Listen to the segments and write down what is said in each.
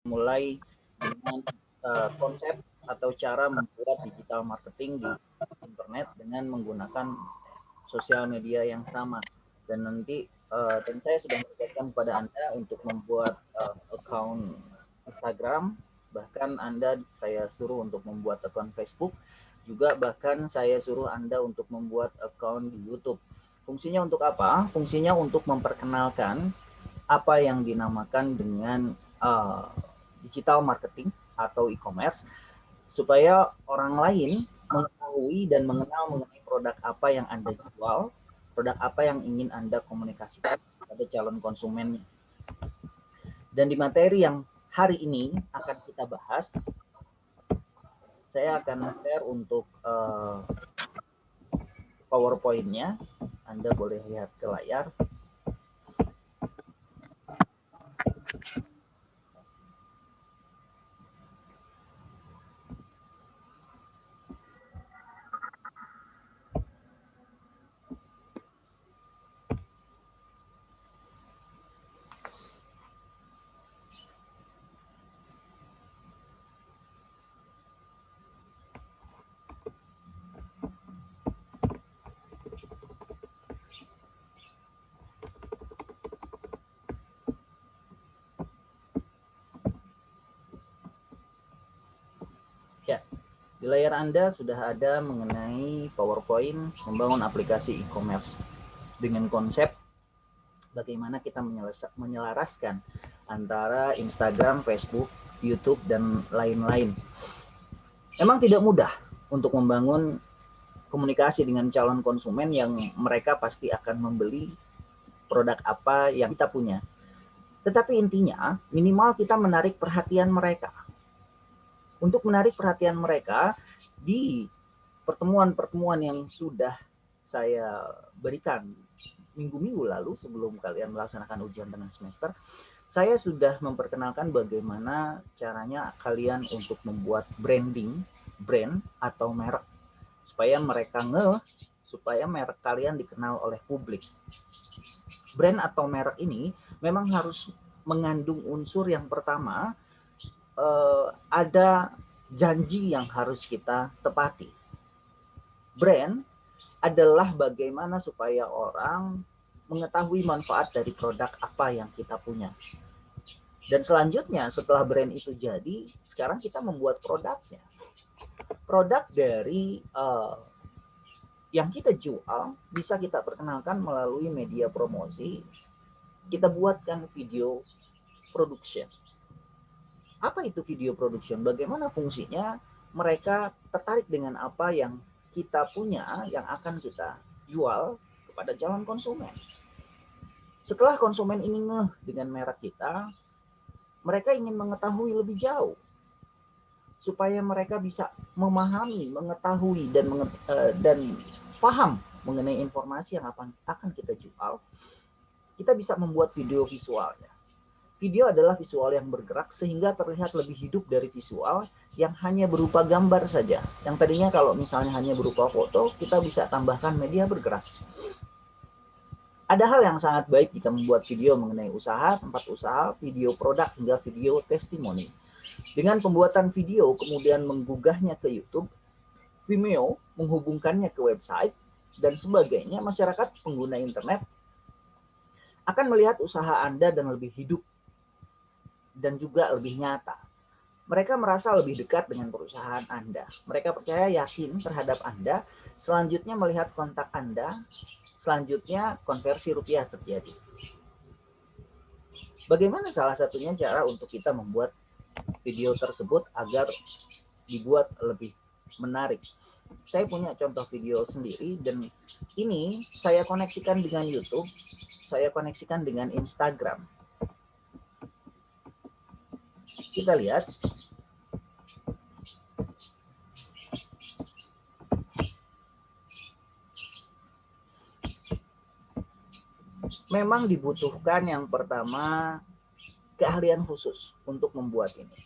mulai dengan konsep atau cara membuat digital marketing di internet dengan menggunakan sosial media yang sama. Dan nanti dan saya sudah menugaskan kepada Anda untuk membuat account Instagram, bahkan saya suruh untuk membuat account Facebook, juga bahkan saya suruh Anda untuk membuat account di YouTube. Fungsinya untuk apa? Fungsinya untuk memperkenalkan apa yang dinamakan dengan digital marketing atau e-commerce, supaya orang lain mengetahui dan mengenal mengenai produk apa yang Anda jual, produk apa yang ingin Anda komunikasikan pada calon konsumen. Dan di materi yang hari ini akan kita bahas, saya akan share untuk PowerPoint-nya. Anda boleh lihat ke layar. Ya, di layar Anda sudah ada mengenai PowerPoint membangun aplikasi e-commerce dengan konsep bagaimana kita menyelaraskan antara Instagram, Facebook, YouTube, dan lain-lain. Memang tidak mudah untuk membangun komunikasi dengan calon konsumen yang mereka pasti akan membeli produk apa yang kita punya. Tetapi intinya minimal kita menarik perhatian mereka. Untuk menarik perhatian mereka di pertemuan-pertemuan yang sudah saya berikan minggu-minggu lalu sebelum kalian melaksanakan ujian tengah semester, saya sudah memperkenalkan bagaimana caranya kalian untuk membuat branding, brand atau merek, supaya merek kalian dikenal oleh publik. Brand atau merek ini memang harus mengandung unsur yang pertama, ada janji yang harus kita tepati. Brand adalah bagaimana supaya orang mengetahui manfaat dari produk apa yang kita punya. Dan selanjutnya setelah brand itu jadi, sekarang kita membuat produknya. Produk dari yang kita jual bisa kita perkenalkan melalui media promosi. Kita buatkan video production. Apa itu video production? Bagaimana fungsinya? Mereka tertarik dengan apa yang kita punya, yang akan kita jual kepada calon konsumen. Setelah konsumen ini ngeh dengan merek kita, mereka ingin mengetahui lebih jauh supaya mereka bisa memahami, mengetahui dan paham mengenai informasi yang akan kita jual. Kita bisa membuat video visualnya. Video adalah visual yang bergerak sehingga terlihat lebih hidup dari visual yang hanya berupa gambar saja. Yang tadinya kalau misalnya hanya berupa foto, kita bisa tambahkan media bergerak. Ada hal yang sangat baik jika membuat video mengenai usaha, tempat usaha, video produk, hingga video testimoni. Dengan pembuatan video kemudian menggugahnya ke YouTube, Vimeo menghubungkannya ke website, dan sebagainya, masyarakat pengguna internet akan melihat usaha Anda dan lebih hidup dan juga lebih nyata. Mereka merasa lebih dekat dengan perusahaan Anda. Mereka percaya, yakin terhadap Anda. Selanjutnya melihat kontak Anda. Selanjutnya konversi rupiah terjadi. Bagaimana salah satunya cara untuk kita membuat video tersebut agar dibuat lebih menarik? Saya punya contoh video sendiri dan ini saya koneksikan dengan YouTube, saya koneksikan dengan Instagram. Kita lihat. Memang dibutuhkan yang pertama keahlian khusus untuk membuat ini.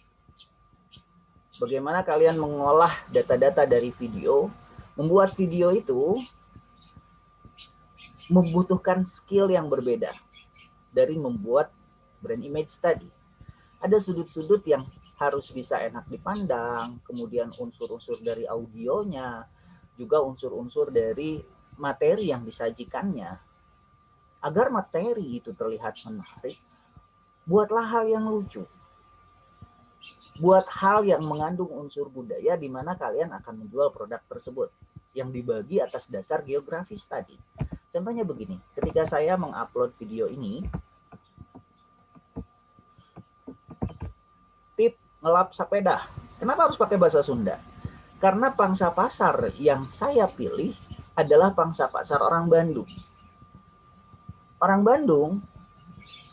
Bagaimana kalian mengolah data-data dari video. Membuat video itu membutuhkan skill yang berbeda dari membuat brand image tadi. Ada sudut-sudut yang harus bisa enak dipandang, kemudian unsur-unsur dari audionya, juga unsur-unsur dari materi yang disajikannya. Agar materi itu terlihat menarik, buatlah hal yang lucu. Buat hal yang mengandung unsur budaya di mana kalian akan menjual produk tersebut yang dibagi atas dasar geografis tadi. Contohnya begini, ketika saya mengupload video ini, tip ngelap sepeda. Kenapa harus pakai bahasa Sunda? Karena pangsa pasar yang saya pilih adalah pangsa pasar orang Bandung. Orang Bandung,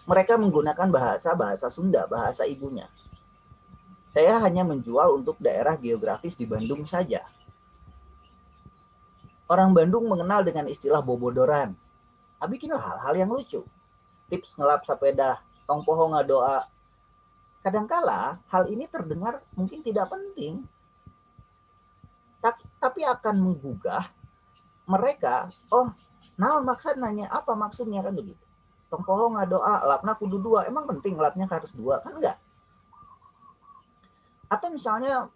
mereka menggunakan bahasa Sunda, bahasa ibunya. Saya hanya menjual untuk daerah geografis di Bandung saja. Orang Bandung mengenal dengan istilah bobodoran. Bikinlah hal-hal yang lucu. Tips ngelap sepeda, tong poho ngadoa. Kadangkala hal ini terdengar mungkin tidak penting, tapi akan menggugah mereka. Oh, naon maksud nanya apa maksudnya kan begitu. Tong poho ngadoa, lapna kudu dua. Emang penting lapnya harus dua kan enggak? Atau misalnya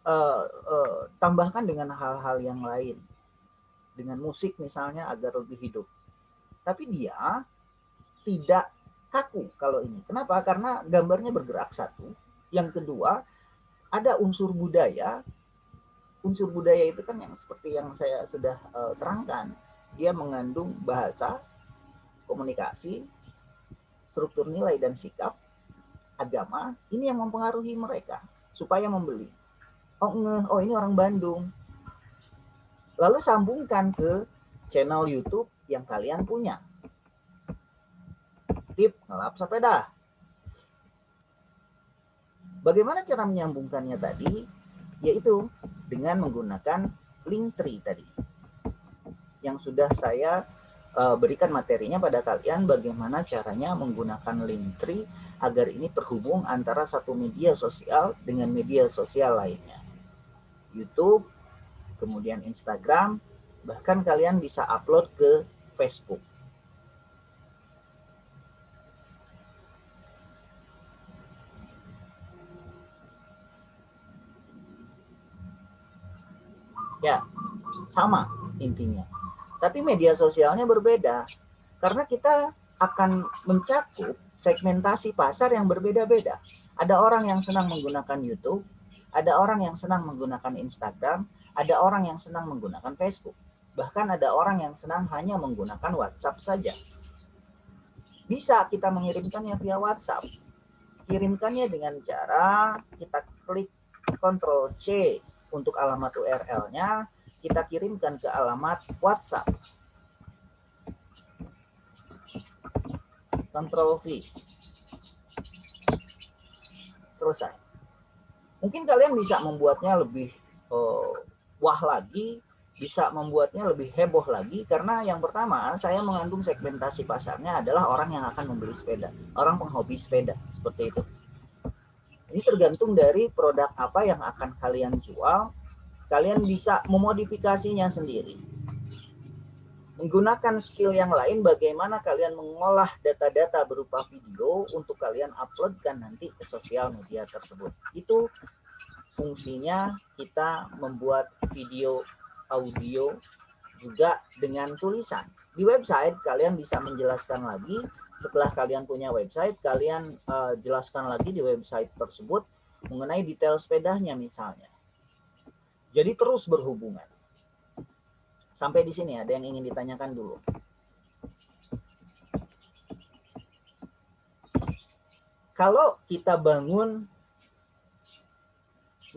tambahkan dengan hal-hal yang lain, dengan musik misalnya agar lebih hidup. Tapi dia tidak kaku kalau ini. Kenapa? Karena gambarnya bergerak satu. Yang kedua, ada unsur budaya. Unsur budaya itu kan yang seperti yang saya sudah terangkan. Dia mengandung bahasa, komunikasi, struktur nilai dan sikap, agama. Ini yang mempengaruhi mereka supaya membeli. Oh ini orang Bandung. Lalu sambungkan ke channel YouTube yang kalian punya. Tip ngelap sepeda. Bagaimana cara menyambungkannya tadi? Yaitu dengan menggunakan Linktree tadi. Yang sudah saya berikan materinya pada kalian bagaimana caranya menggunakan Linktree agar ini terhubung antara satu media sosial dengan media sosial lainnya. YouTube, kemudian Instagram, bahkan kalian bisa upload ke Facebook. Ya, sama intinya. Tapi media sosialnya berbeda. Karena kita akan mencakup segmentasi pasar yang berbeda-beda. Ada orang yang senang menggunakan YouTube, ada orang yang senang menggunakan Instagram, ada orang yang senang menggunakan Facebook. Bahkan ada orang yang senang hanya menggunakan WhatsApp saja. Bisa kita mengirimkannya via WhatsApp. Kirimkannya dengan cara kita klik Ctrl+C untuk alamat URL-nya, kita kirimkan ke alamat WhatsApp. Ctrl+V. Selesai. Mungkin kalian bisa membuatnya lebih wah lagi, bisa membuatnya lebih heboh lagi, karena yang pertama saya mengandung segmentasi pasarnya adalah orang yang akan membeli sepeda, orang penghobi sepeda, seperti itu. Ini tergantung dari produk apa yang akan kalian jual, kalian bisa memodifikasinya sendiri. Menggunakan skill yang lain, bagaimana kalian mengolah data-data berupa video untuk kalian uploadkan nanti ke sosial media tersebut. Itu fungsinya kita membuat video, audio, juga dengan tulisan. Di website kalian bisa menjelaskan lagi. Setelah kalian punya website, kalian jelaskan lagi di website tersebut mengenai detail sepedanya misalnya. Jadi terus berhubungan. Sampai di sini ada yang ingin ditanyakan dulu? Kalau kita bangun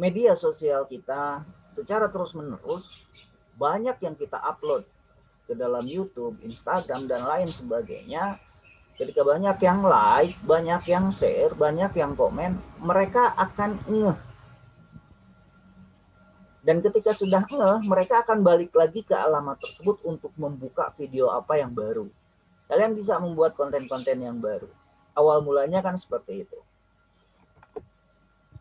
media sosial kita secara terus-menerus, banyak yang kita upload ke dalam YouTube, Instagram, dan lain sebagainya. Ketika banyak yang like, banyak yang share, banyak yang komen, mereka akan ngeh. Dan ketika sudah ngeh, mereka akan balik lagi ke alamat tersebut untuk membuka video apa yang baru. Kalian bisa membuat konten-konten yang baru. Awal mulanya kan seperti itu.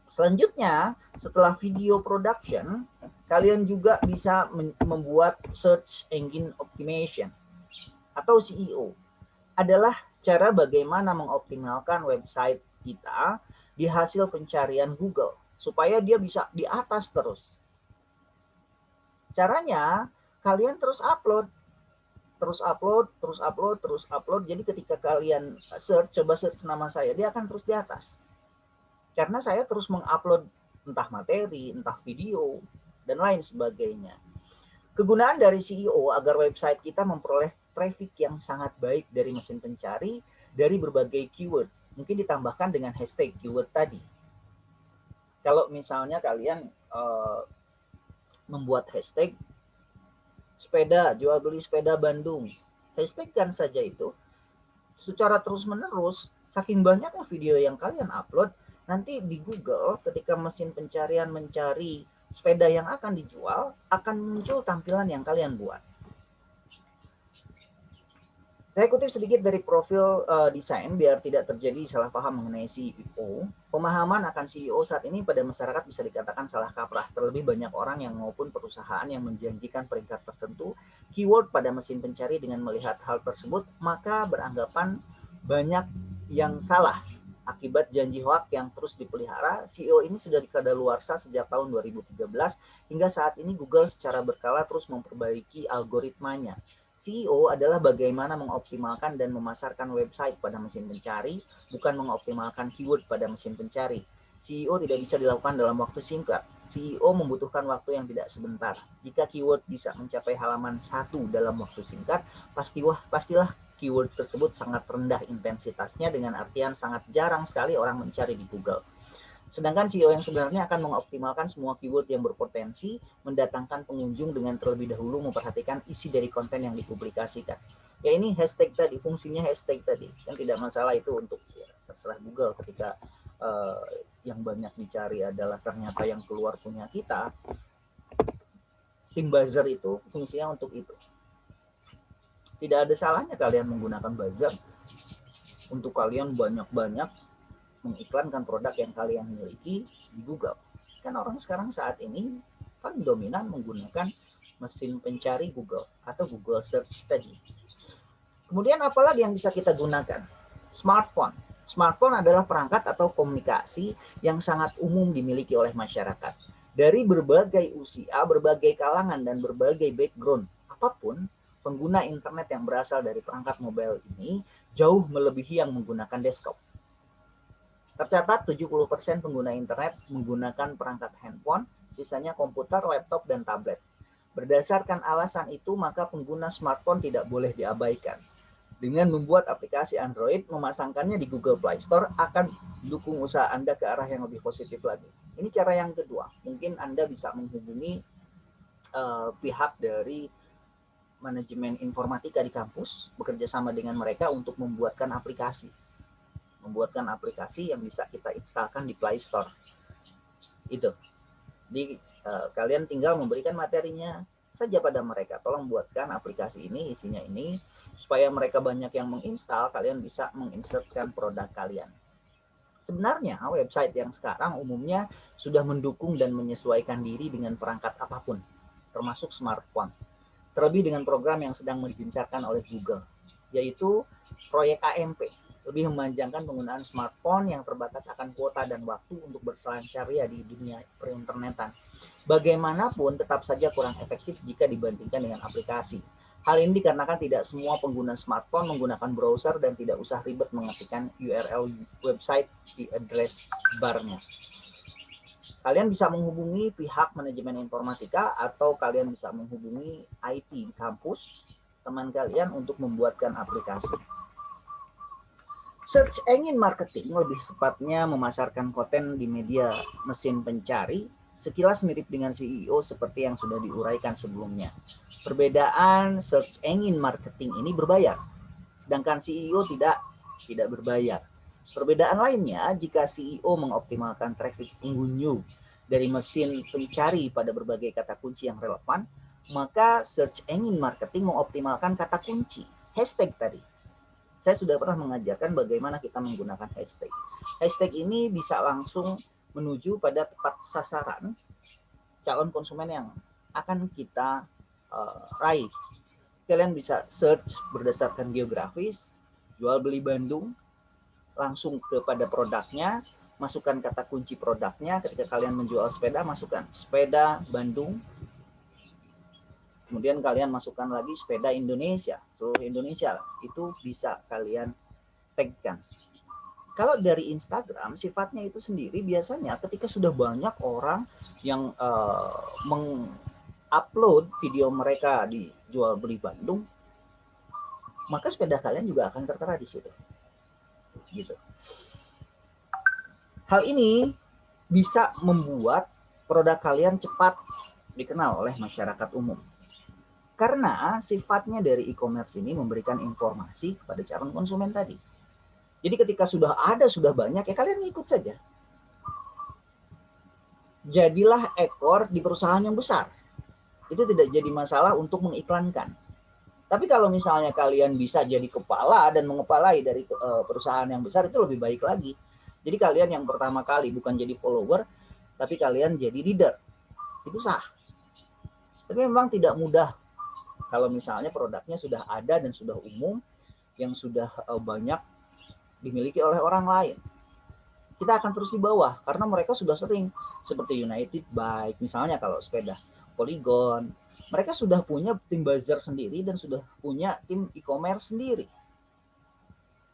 Selanjutnya, setelah video production, kalian juga bisa membuat search engine optimization atau SEO. Adalah cara bagaimana mengoptimalkan website kita di hasil pencarian Google supaya dia bisa di atas terus. Caranya kalian terus upload. Jadi ketika kalian coba search nama saya, dia akan terus di atas. Karena saya terus mengupload entah materi, entah video, dan lain sebagainya. Kegunaan dari SEO agar website kita memperoleh traffic yang sangat baik dari mesin pencari dari berbagai keyword. Mungkin ditambahkan dengan hashtag keyword tadi. Kalau misalnya kalian membuat hashtag sepeda, jual beli sepeda Bandung, hashtagkan saja itu secara terus-menerus. Saking banyaknya video yang kalian upload, nanti di Google ketika mesin pencarian mencari sepeda yang akan dijual, akan muncul tampilan yang kalian buat. Saya kutip sedikit dari profil desain biar tidak terjadi salah paham mengenai CEO. Pemahaman akan CEO saat ini pada masyarakat bisa dikatakan salah kaprah. Terlebih banyak orang yang maupun perusahaan yang menjanjikan peringkat tertentu keyword pada mesin pencari. Dengan melihat hal tersebut, maka beranggapan banyak yang salah. Akibat janji hoax yang terus dipelihara, CEO ini sudah dikadaluarsa sejak tahun 2013 hingga saat ini Google secara berkala terus memperbaiki algoritmanya. SEO adalah bagaimana mengoptimalkan dan memasarkan website pada mesin pencari, bukan mengoptimalkan keyword pada mesin pencari. SEO tidak bisa dilakukan dalam waktu singkat. SEO membutuhkan waktu yang tidak sebentar. Jika keyword bisa mencapai halaman 1 dalam waktu singkat, pastilah keyword tersebut sangat rendah intensitasnya, dengan artian sangat jarang sekali orang mencari di Google. Sedangkan SEO yang sebenarnya akan mengoptimalkan semua keyword yang berpotensi mendatangkan pengunjung dengan terlebih dahulu memperhatikan isi dari konten yang dipublikasikan. Ya ini hashtag tadi, fungsinya hashtag tadi. Kan tidak masalah itu untuk terserah Google ketika yang banyak dicari adalah ternyata yang keluar punya kita. Tim buzzer itu fungsinya untuk itu. Tidak ada salahnya kalian menggunakan buzzer untuk kalian banyak-banyak mengiklankan produk yang kalian miliki di Google. Kan orang sekarang saat ini paling dominan menggunakan mesin pencari Google atau Google Search tadi. Kemudian apalagi yang bisa kita gunakan? Smartphone. Smartphone adalah perangkat atau komunikasi yang sangat umum dimiliki oleh masyarakat. Dari berbagai usia, berbagai kalangan, dan berbagai background, apapun, pengguna internet yang berasal dari perangkat mobile ini jauh melebihi yang menggunakan desktop. Tercatat 70% pengguna internet menggunakan perangkat handphone, sisanya komputer, laptop, dan tablet. Berdasarkan alasan itu, maka pengguna smartphone tidak boleh diabaikan. Dengan membuat aplikasi Android, memasangkannya di Google Play Store akan mendukung usaha Anda ke arah yang lebih positif lagi. Ini cara yang kedua. Mungkin Anda bisa menghubungi pihak dari manajemen informatika di kampus, bekerja sama dengan mereka untuk membuatkan aplikasi yang bisa kita instalkan di Play Store. Itu. Kalian tinggal memberikan materinya saja pada mereka. Tolong buatkan aplikasi ini, isinya ini, supaya mereka banyak yang menginstal, kalian bisa menginsertkan produk kalian. Sebenarnya website yang sekarang umumnya sudah mendukung dan menyesuaikan diri dengan perangkat apapun, termasuk smartphone. Terlebih dengan program yang sedang digencarkan oleh Google, yaitu proyek AMP. Lebih memanjangkan penggunaan smartphone yang terbatas akan kuota dan waktu untuk berselancar ya di dunia perinternetan. Bagaimanapun tetap saja kurang efektif jika dibandingkan dengan aplikasi. Hal ini dikarenakan tidak semua pengguna smartphone menggunakan browser dan tidak usah ribet mengetikkan URL website di address barnya. Kalian bisa menghubungi pihak manajemen informatika atau kalian bisa menghubungi IT di kampus teman kalian untuk membuatkan aplikasi. Search engine marketing, lebih tepatnya memasarkan konten di media mesin pencari, sekilas mirip dengan SEO seperti yang sudah diuraikan sebelumnya. Perbedaan search engine marketing ini berbayar, sedangkan SEO tidak berbayar. Perbedaan lainnya, jika SEO mengoptimalkan traffic pengunjung dari mesin pencari pada berbagai kata kunci yang relevan, maka search engine marketing mengoptimalkan kata kunci, hashtag tadi. Saya sudah pernah mengajarkan bagaimana kita menggunakan hashtag. Hashtag ini bisa langsung menuju pada tepat sasaran calon konsumen yang akan kita raih. Kalian bisa search berdasarkan geografis, jual beli Bandung, langsung kepada produknya, masukkan kata kunci produknya. Ketika kalian menjual sepeda, masukkan sepeda Bandung. Kemudian kalian masukkan lagi sepeda Indonesia, seluruh Indonesia. Itu bisa kalian tagkan. Kalau dari Instagram, sifatnya itu sendiri biasanya ketika sudah banyak orang yang mengupload video mereka di jual beli Bandung, maka sepeda kalian juga akan tertera di situ. Gitu. Hal ini bisa membuat produk kalian cepat dikenal oleh masyarakat umum. Karena sifatnya dari e-commerce ini memberikan informasi kepada calon konsumen tadi. Jadi ketika sudah banyak, ya kalian ikut saja. Jadilah ekor di perusahaan yang besar. Itu tidak jadi masalah untuk mengiklankan. Tapi kalau misalnya kalian bisa jadi kepala dan mengepalai dari perusahaan yang besar, itu lebih baik lagi. Jadi kalian yang pertama kali bukan jadi follower, tapi kalian jadi leader. Itu sah. Tapi memang tidak mudah. Kalau misalnya produknya sudah ada dan sudah umum, yang sudah banyak dimiliki oleh orang lain, kita akan terus di bawah karena mereka sudah sering, seperti United Bike misalnya, kalau sepeda Polygon, mereka sudah punya tim buzzer sendiri dan sudah punya tim e-commerce sendiri.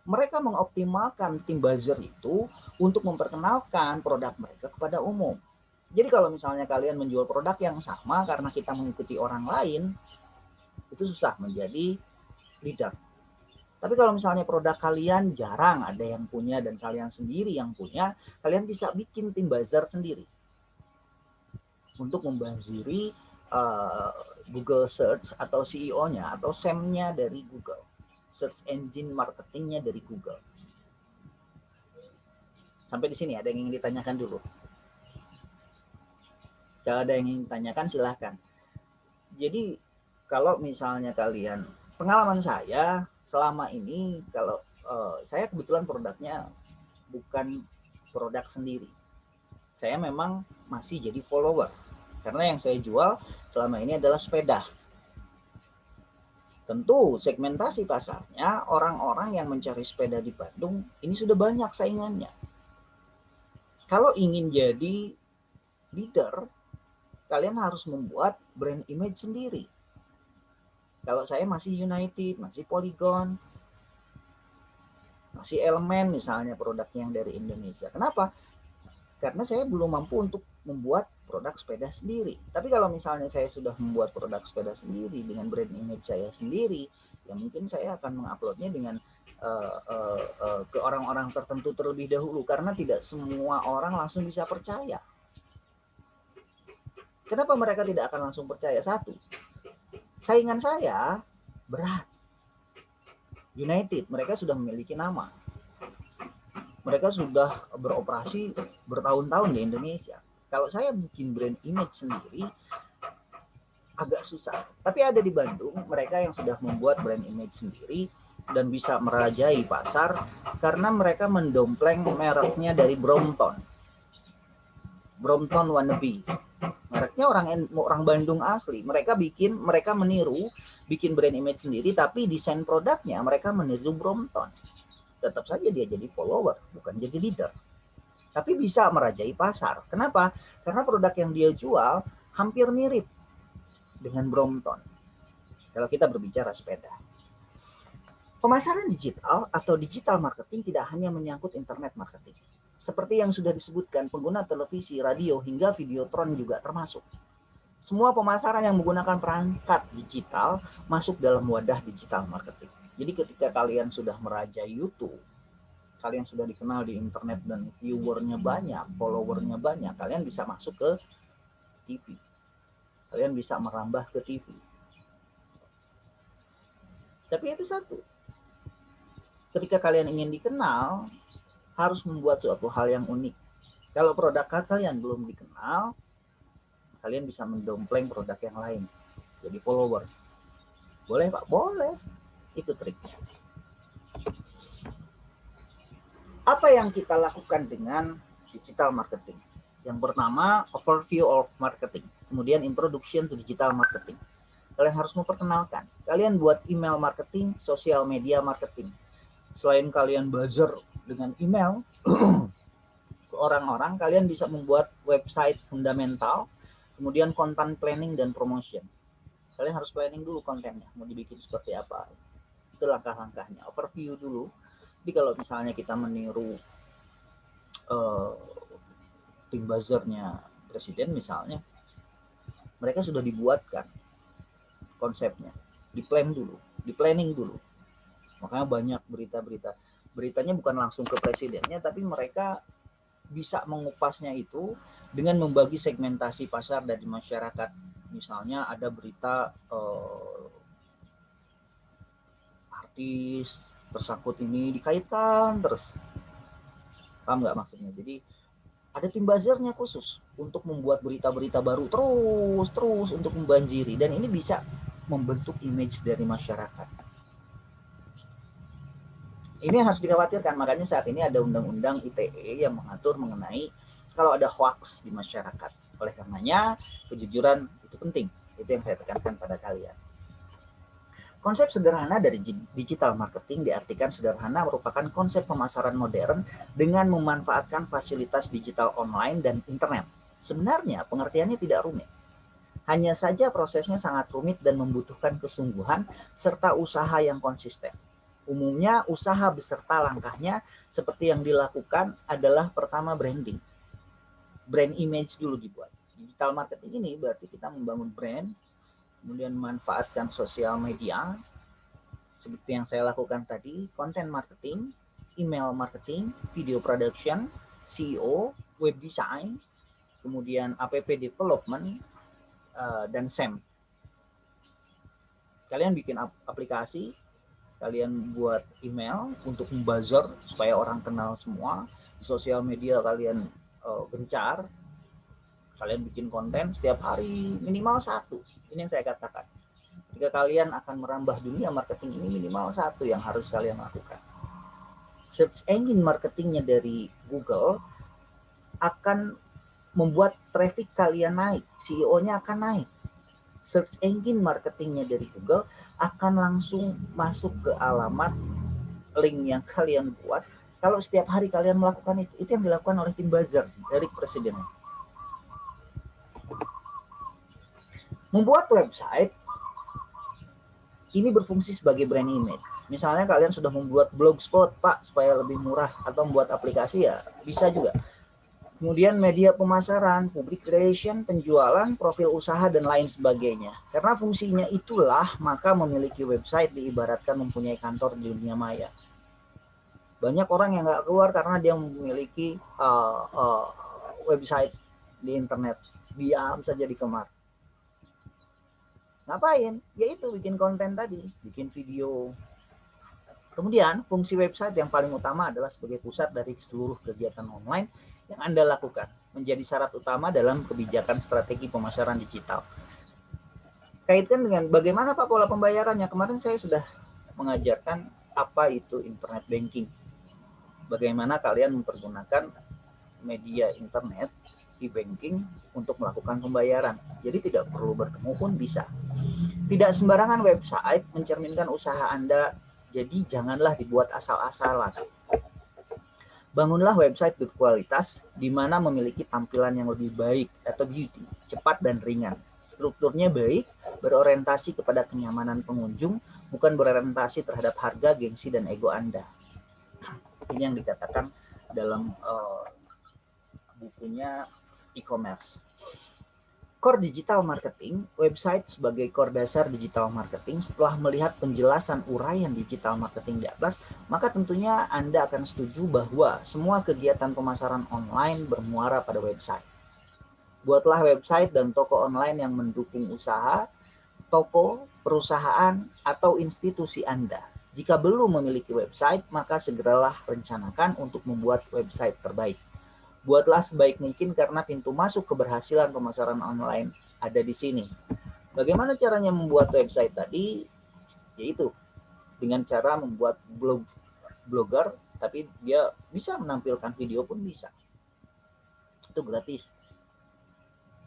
Mereka mengoptimalkan tim buzzer itu untuk memperkenalkan produk mereka kepada umum. Jadi kalau misalnya kalian menjual produk yang sama karena kita mengikuti orang lain, itu susah menjadi leader. Tapi kalau misalnya produk kalian jarang ada yang punya dan kalian sendiri yang punya, kalian bisa bikin tim buzzer sendiri untuk membaziri Google Search atau CEO-nya atau SEM-nya dari Google, Search Engine Marketing-nya dari Google. Sampai di sini ada yang ingin ditanyakan dulu? Kalau ada yang ingin ditanyakan silahkan. Jadi kalau misalnya kalian, pengalaman saya selama ini, kalau saya kebetulan produknya bukan produk sendiri. Saya memang masih jadi follower. Karena yang saya jual selama ini adalah sepeda. Tentu segmentasi pasarnya, orang-orang yang mencari sepeda di Bandung, ini sudah banyak saingannya. Kalau ingin jadi leader, kalian harus membuat brand image sendiri. Kalau saya masih United, masih Polygon, masih Elemen misalnya produk yang dari Indonesia. Kenapa? Karena saya belum mampu untuk membuat produk sepeda sendiri. Tapi kalau misalnya saya sudah membuat produk sepeda sendiri dengan brand image saya sendiri, ya mungkin saya akan menguploadnya dengan ke orang-orang tertentu terlebih dahulu, karena tidak semua orang langsung bisa percaya. Kenapa mereka tidak akan langsung percaya? Satu, saingan saya berat. United, mereka sudah memiliki nama. Mereka sudah beroperasi bertahun-tahun di Indonesia. Kalau saya bikin brand image sendiri, agak susah. Tapi ada di Bandung, mereka yang sudah membuat brand image sendiri dan bisa merajai pasar karena mereka mendompleng mereknya dari Brompton. Brompton Wannabe. Mereknya orang Bandung asli. Mereka meniru, bikin brand image sendiri, tapi desain produknya mereka meniru Brompton. Tetap saja dia jadi follower, bukan jadi leader. Tapi bisa merajai pasar. Kenapa? Karena produk yang dia jual hampir mirip dengan Brompton. Kalau kita berbicara sepeda. Pemasaran digital atau digital marketing tidak hanya menyangkut internet marketing. Seperti yang sudah disebutkan, pengguna televisi, radio, hingga videotron juga termasuk. Semua pemasaran yang menggunakan perangkat digital masuk dalam wadah digital marketing. Jadi ketika kalian sudah merajai YouTube, kalian sudah dikenal di internet dan viewernya banyak, followernya banyak, kalian bisa masuk ke TV. Kalian bisa merambah ke TV. Tapi itu satu. Ketika kalian ingin dikenal, harus membuat suatu hal yang unik. Kalau produk kalian belum dikenal, kalian bisa mendompleng produk yang lain. Jadi follower. Boleh Pak? Boleh. Itu triknya. Apa yang kita lakukan dengan digital marketing? Yang pertama, overview of marketing. Kemudian introduction to digital marketing. Kalian harus memperkenalkan. Kalian buat email marketing, sosial media marketing. Selain kalian buzzer dengan email ke orang-orang, kalian bisa membuat website fundamental, kemudian content planning dan promotion. Kalian harus planning dulu kontennya, mau dibikin seperti apa. Itu langkah-langkahnya, overview dulu. Jadi kalau misalnya kita meniru tim buzzernya presiden misalnya, mereka sudah dibuatkan konsepnya, di planning dulu. Makanya banyak beritanya bukan langsung ke presidennya, tapi mereka bisa mengupasnya itu dengan membagi segmentasi pasar dari masyarakat. Misalnya ada berita artis tersangkut ini dikaitkan terus, paham nggak maksudnya? Jadi ada tim buzzernya khusus untuk membuat berita-berita baru terus untuk membanjiri, dan ini bisa membentuk image dari masyarakat. Ini yang harus dikhawatirkan, makanya saat ini ada undang-undang ITE yang mengatur mengenai kalau ada hoax di masyarakat. Oleh karenanya kejujuran itu penting, itu yang saya tekankan pada kalian. Konsep sederhana dari digital marketing diartikan sederhana merupakan konsep pemasaran modern dengan memanfaatkan fasilitas digital online dan internet. Sebenarnya pengertiannya tidak rumit. Hanya saja prosesnya sangat rumit dan membutuhkan kesungguhan serta usaha yang konsisten. Umumnya usaha beserta langkahnya seperti yang dilakukan adalah pertama branding. Brand image dulu dibuat. Digital marketing ini berarti kita membangun brand, kemudian memanfaatkan sosial media, seperti yang saya lakukan tadi, content marketing, email marketing, video production, SEO, web design, kemudian app development, dan SEM. Kalian bikin aplikasi, kalian buat email untuk membuzzer supaya orang kenal semua, di sosial media kalian gencar, kalian bikin konten setiap hari minimal 1. Ini yang saya katakan. Jika kalian akan merambah dunia marketing ini, minimal 1 yang harus kalian lakukan. Search engine marketingnya dari Google akan membuat traffic kalian naik, CEO-nya akan naik. Search engine marketingnya dari Google akan langsung masuk ke alamat link yang kalian buat. Kalau setiap hari kalian melakukan itu yang dilakukan oleh tim buzzer dari presiden. Membuat website ini berfungsi sebagai brand image. Misalnya kalian sudah membuat blogspot, Pak, supaya lebih murah, atau membuat aplikasi, ya bisa juga. Kemudian media pemasaran, public relation, penjualan, profil usaha, dan lain sebagainya. Karena fungsinya itulah, maka memiliki website diibaratkan mempunyai kantor di dunia maya. Banyak orang yang nggak keluar karena dia memiliki website di internet. Diam saja di kamar. Ngapain? Yaitu bikin konten tadi, bikin video. Kemudian fungsi website yang paling utama adalah sebagai pusat dari seluruh kegiatan online yang Anda lakukan, menjadi syarat utama dalam kebijakan strategi pemasaran digital. Kaitkan dengan bagaimana Pak pola pembayarannya. Kemarin saya sudah mengajarkan apa itu internet banking. Bagaimana kalian mempergunakan media internet e-banking untuk melakukan pembayaran. Jadi tidak perlu bertemu pun bisa. Tidak sembarangan website mencerminkan usaha Anda, jadi janganlah dibuat asal-asalan. Bangunlah website berkualitas di mana memiliki tampilan yang lebih baik atau beauty, cepat dan ringan. Strukturnya baik, berorientasi kepada kenyamanan pengunjung, bukan berorientasi terhadap harga, gengsi, dan ego Anda. Ini yang dikatakan dalam bukunya e-commerce. Core digital marketing, website sebagai core dasar digital marketing. Setelah melihat penjelasan uraian digital marketing di atas, maka tentunya Anda akan setuju bahwa semua kegiatan pemasaran online bermuara pada website. Buatlah website dan toko online yang mendukung usaha, toko, perusahaan, atau institusi Anda. Jika belum memiliki website, maka segeralah rencanakan untuk membuat website terbaik. Buatlah sebaik mungkin karena pintu masuk keberhasilan pemasaran online ada di sini. Bagaimana caranya membuat website tadi? Yaitu dengan cara membuat blogger, tapi dia bisa menampilkan video pun bisa. Itu gratis.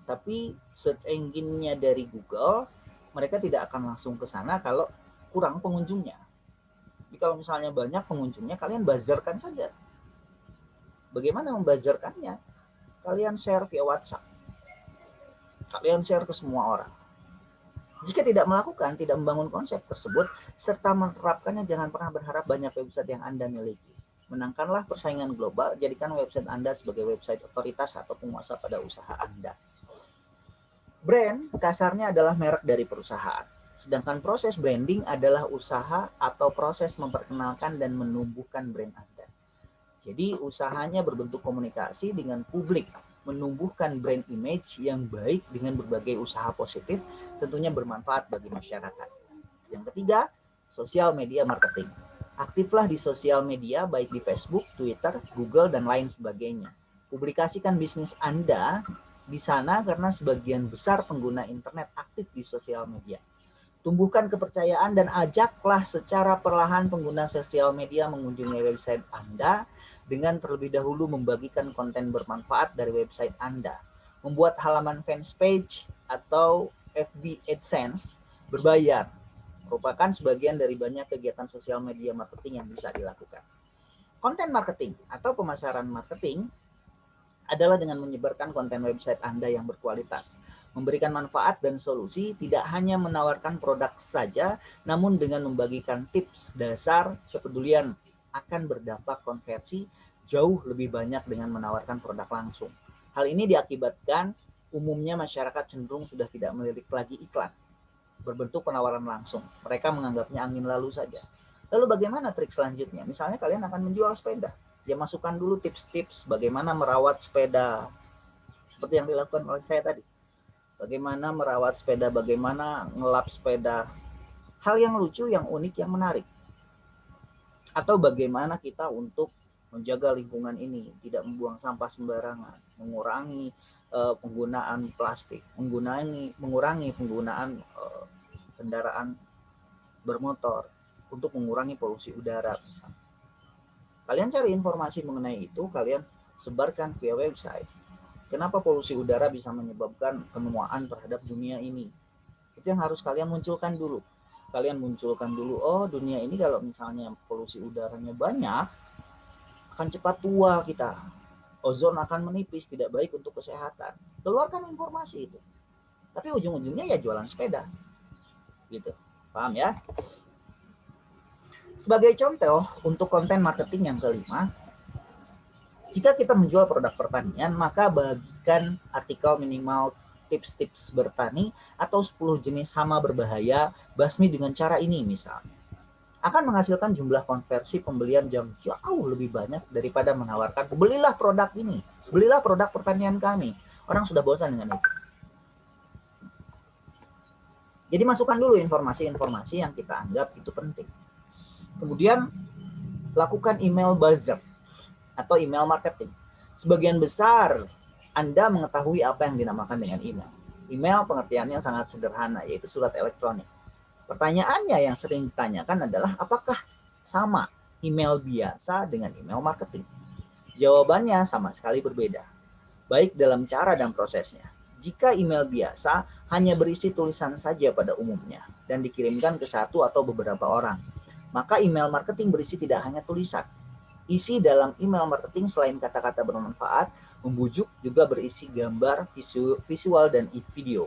Tapi search engine-nya dari Google, mereka tidak akan langsung ke sana kalau kurang pengunjungnya. Jadi kalau misalnya banyak pengunjungnya, kalian buzzerkan saja. Bagaimana membazarkannya? Kalian share via WhatsApp. Kalian share ke semua orang. Jika tidak melakukan, tidak membangun konsep tersebut, serta menerapkannya, jangan pernah berharap banyak website yang Anda miliki. Menangkanlah persaingan global, jadikan website Anda sebagai website otoritas atau penguasa pada usaha Anda. Brand kasarnya adalah merek dari perusahaan. Sedangkan proses branding adalah usaha atau proses memperkenalkan dan menumbuhkan brand Anda. Jadi usahanya berbentuk komunikasi dengan publik, menumbuhkan brand image yang baik dengan berbagai usaha positif, tentunya bermanfaat bagi masyarakat. Yang ketiga, sosial media marketing. Aktiflah di sosial media baik di Facebook, Twitter, Google, dan lain sebagainya. Publikasikan bisnis Anda di sana karena sebagian besar pengguna internet aktif di sosial media. Tumbuhkan kepercayaan dan ajaklah secara perlahan pengguna sosial media mengunjungi website Anda dengan terlebih dahulu membagikan konten bermanfaat dari website Anda. Membuat halaman fans page atau FB AdSense berbayar merupakan sebagian dari banyak kegiatan sosial media marketing yang bisa dilakukan. Konten marketing atau pemasaran marketing adalah dengan menyebarkan konten website Anda yang berkualitas, memberikan manfaat dan solusi, tidak hanya menawarkan produk saja, namun dengan membagikan tips dasar, kepedulian akan berdampak konversi jauh lebih banyak dengan menawarkan produk langsung. Hal ini diakibatkan umumnya masyarakat cenderung sudah tidak melirik lagi iklan berbentuk penawaran langsung. Mereka menganggapnya angin lalu saja. Lalu bagaimana trik selanjutnya? Misalnya kalian akan menjual sepeda. Ya masukkan dulu tips-tips bagaimana merawat sepeda. Seperti yang dilakukan oleh saya tadi. Bagaimana merawat sepeda, bagaimana ngelap sepeda. Hal yang lucu, yang unik, yang menarik. Atau bagaimana kita untuk menjaga lingkungan ini, tidak membuang sampah sembarangan, mengurangi penggunaan plastik, mengurangi penggunaan kendaraan bermotor untuk mengurangi polusi udara. Kalian cari informasi mengenai itu, kalian sebarkan via website. Kenapa polusi udara bisa menyebabkan penuaan terhadap dunia ini? Itu yang harus kalian munculkan dulu. Kalian munculkan dulu, oh dunia ini kalau misalnya polusi udaranya banyak, akan cepat tua kita. Ozon akan menipis, tidak baik untuk kesehatan. Keluarkan informasi itu. Tapi ujung-ujungnya ya jualan sepeda. Gitu. Paham ya? Sebagai contoh, untuk konten marketing yang kelima, jika kita menjual produk pertanian, maka bagikan artikel minimal tips-tips bertani atau 10 jenis hama berbahaya basmi dengan cara ini misalnya. Akan menghasilkan jumlah konversi pembelian yang jauh lebih banyak daripada menawarkan belilah produk ini, belilah produk pertanian kami. Orang sudah bosan dengan itu. Jadi masukkan dulu informasi-informasi yang kita anggap itu penting. Kemudian lakukan email buzzer atau email marketing. Sebagian besar Anda mengetahui apa yang dinamakan dengan email. Email pengertiannya sangat sederhana, yaitu surat elektronik. Pertanyaannya yang sering ditanyakan adalah apakah sama email biasa dengan email marketing? Jawabannya sama sekali berbeda, baik dalam cara dan prosesnya. Jika email biasa hanya berisi tulisan saja pada umumnya dan dikirimkan ke satu atau beberapa orang, maka email marketing berisi tidak hanya tulisan. Isi dalam email marketing selain kata-kata bermanfaat, membujuk juga berisi gambar, visual, dan video.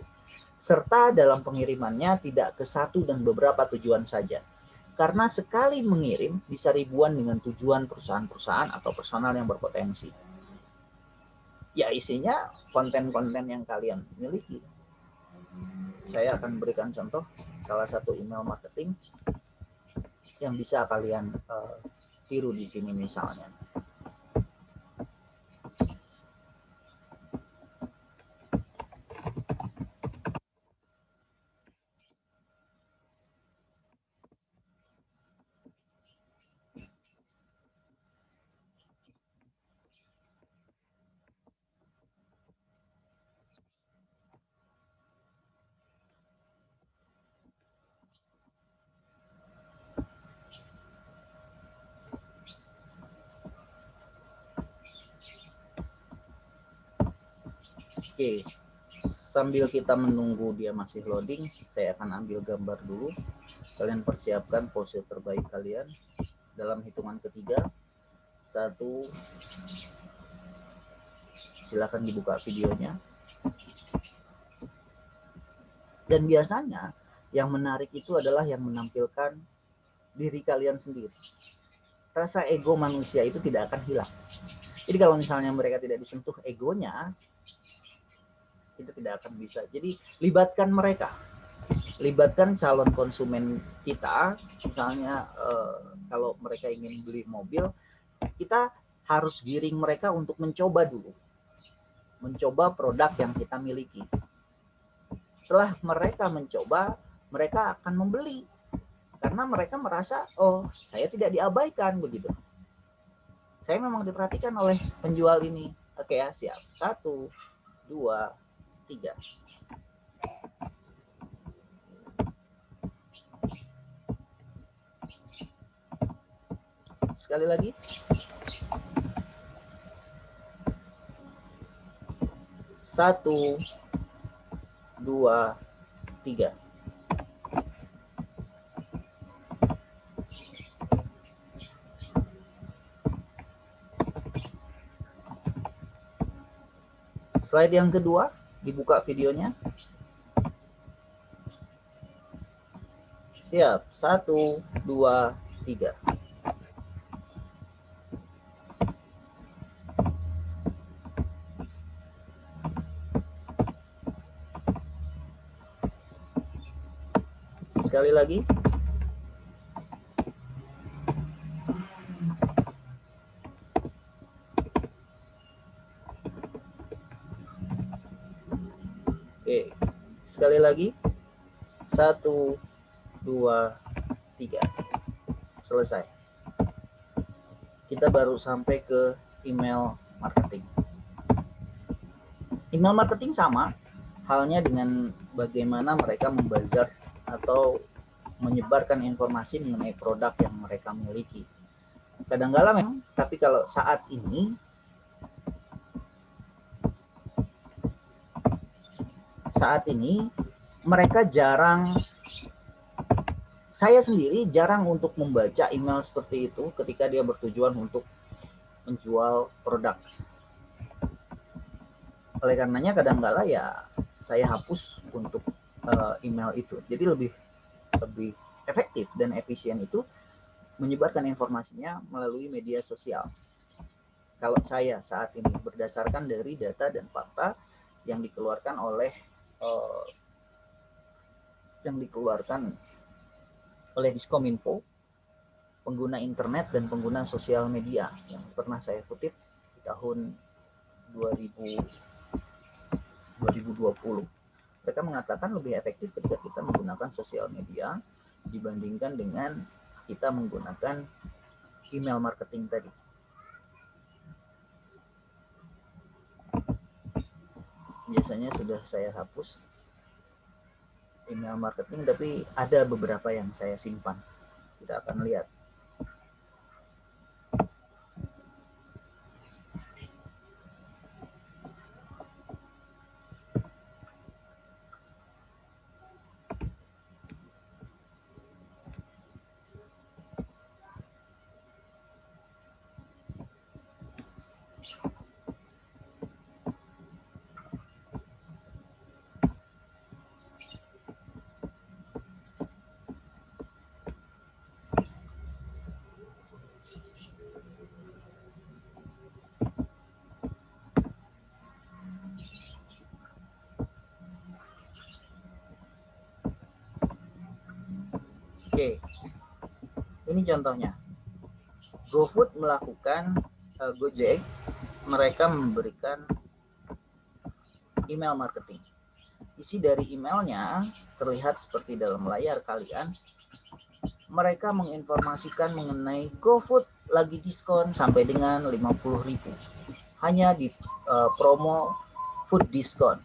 Serta dalam pengirimannya tidak ke satu dan beberapa tujuan saja. Karena sekali mengirim bisa ribuan dengan tujuan perusahaan-perusahaan atau personal yang berpotensi. Ya isinya konten-konten yang kalian miliki. Saya akan berikan contoh salah satu email marketing yang bisa kalian tiru di sini misalnya. Oke, sambil kita menunggu dia masih loading, saya akan ambil gambar dulu. Kalian persiapkan pose terbaik kalian dalam hitungan ketiga. 1, Silakan dibuka videonya. Dan biasanya yang menarik itu adalah yang menampilkan diri kalian sendiri. Rasa ego manusia itu tidak akan hilang. Jadi kalau misalnya mereka tidak disentuh egonya, itu tidak akan bisa. Jadi libatkan mereka. Libatkan calon konsumen kita. Misalnya kalau mereka ingin beli mobil, kita harus giring mereka untuk mencoba dulu. Mencoba produk yang kita miliki. Setelah mereka mencoba, mereka akan membeli. Karena mereka merasa, oh saya tidak diabaikan begitu. Saya memang diperhatikan oleh penjual ini. Oke ya, siap. 1, 2, 3. Sekali lagi. 1, 2, 3. Slide yang kedua, dibuka videonya. Siap. 1, 2, 3. Sekali lagi. Oke. Sekali lagi. 1, 2, 3. Selesai. Kita baru sampai ke email marketing. Email marketing sama halnya dengan bagaimana mereka membazar atau menyebarkan informasi mengenai produk yang mereka miliki. Kadang-kala memang, tapi kalau saat ini mereka jarang, saya sendiri jarang untuk membaca email seperti itu ketika dia bertujuan untuk menjual produk. Oleh karenanya kadang-kala ya saya hapus untuk email itu. Jadi lebih efektif dan efisien itu menyebarkan informasinya melalui media sosial. Kalau saya saat ini berdasarkan dari data dan fakta yang dikeluarkan oleh Diskominfo, pengguna internet dan pengguna sosial media yang pernah saya kutip di tahun 2020. Mereka mengatakan lebih efektif ketika kita menggunakan sosial media dibandingkan dengan kita menggunakan email marketing tadi. Biasanya sudah saya hapus email marketing, tapi ada beberapa yang saya simpan. Kita akan lihat. Oke, ini contohnya. GoFood melakukan Gojek, mereka memberikan email marketing. Isi dari emailnya terlihat seperti dalam layar kalian. Mereka menginformasikan mengenai GoFood lagi diskon sampai dengan 50.000. Hanya di promo food diskon.